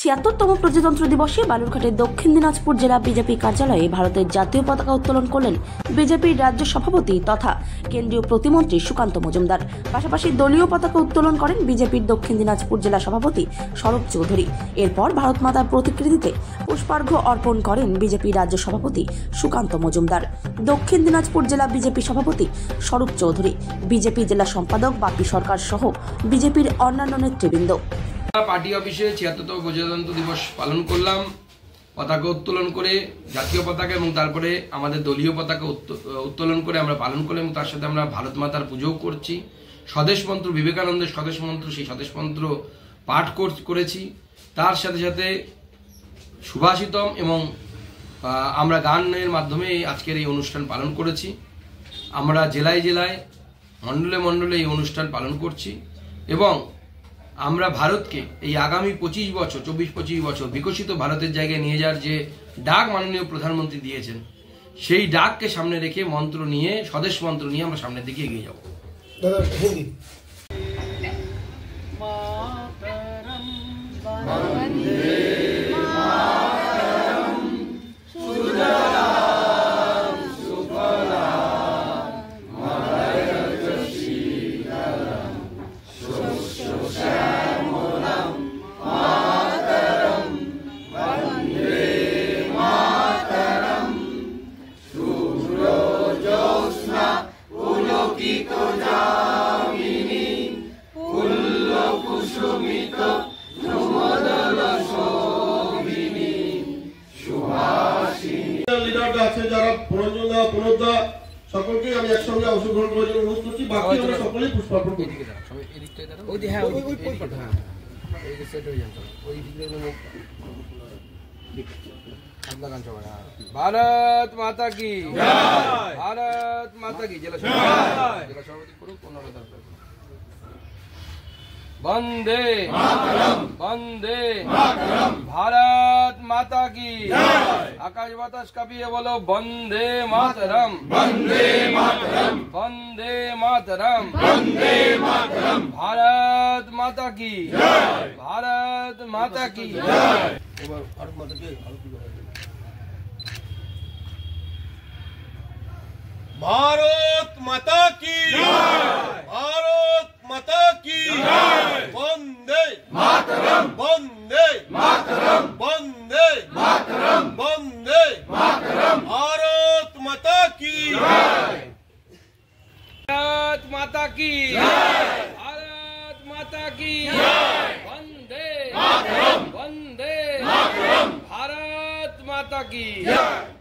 ৭৬তম প্রজাতন্ত্র দিবসে বালুরঘাটের দক্ষিণ দিনাজপুর জেলা বিজেপি কার্যালয়ে ভারতের জাতীয় পতাকা উত্তোলন করলেন বিজেপির রাজ্য সভাপতি তথা কেন্দ্রীয় প্রতিমন্ত্রী সুকান্ত মজুমদার। পাশাপাশি দলীয় পতাকা উত্তোলন করেন বিজেপির দক্ষিণ দিনাজপুর জেলা সভাপতি স্বরূপ চৌধুরী। এরপর ভারত মাতার প্রতিকৃতিতে পুষ্পার্ঘ্য অর্পণ করেন বিজেপি রাজ্য সভাপতি সুকান্ত মজুমদার, দক্ষিণ দিনাজপুর জেলা বিজেপি সভাপতি স্বরূপ চৌধুরী, বিজেপি জেলা সম্পাদক বাপি সরকার সহ বিজেপির অন্যান্য নেতৃবৃন্দ। পার্টি অফিসে ৭৬তম প্রজাতন্ত্র দিবস পালন করলাম পতাকা উত্তোলন করে, জাতীয় পতাকা এবং তারপরে আমাদের দলীয় পতাকা উত্তোলন করে আমরা পালন করলাম এবং তার সাথে আমরা ভারত মাতার পুজোও করছি। স্বদেশ মন্ত্র, বিবেকানন্দের স্বদেশ মন্ত্র, সেই স্বদেশ মন্ত্র পাঠ করেছি। তার সাথে সাথে সুভাষিতম এবং আমরা গানের মাধ্যমে আজকের এই অনুষ্ঠান পালন করেছি। আমরা জেলায় জেলায় মণ্ডলে মণ্ডলে এই অনুষ্ঠান পালন করছি এবং আমরা ভারতকে এই আগামী ২৪-২৫ বছর বিকশিত ভারতের জায়গায় নিয়ে যাওয়ার যে ডাক মাননীয় প্রধানমন্ত্রী দিয়েছেন, সেই ডাককে সামনে রেখে মন্ত্র নিয়ে, স্বদেশ মন্ত্র নিয়ে আমরা সামনের দিকে এগিয়ে যাব। যারা পুরঞ্জনদা, পুনর্দা, সকলকে আমি একসঙ্গে অংশগ্রহণ করার জন্য অনুরোধ করছি। বাকি আমরা সকলেই পুষ্পার্পণ করি। भारत माता की जय, भारत माता की जय। वंदे मातरम, वंदे मातरम, भारत माता की जय। आकाश बातास कापिए बोलो वंदे मातरम, वंदे मातरम, वंदे मातरम, वंदे मातरम, भारत माता की जय, भारत माता की जय। भारत माता की जय, भारत माता की जय, वंदे मातरम, वंदे मातरम, वंदे मातरम, वंदे मातरम, भारत माता की जय, भारत माता की जय, भारत माता की जय, वंदे मातरम, वंदे मातरम, भारत माता की जय।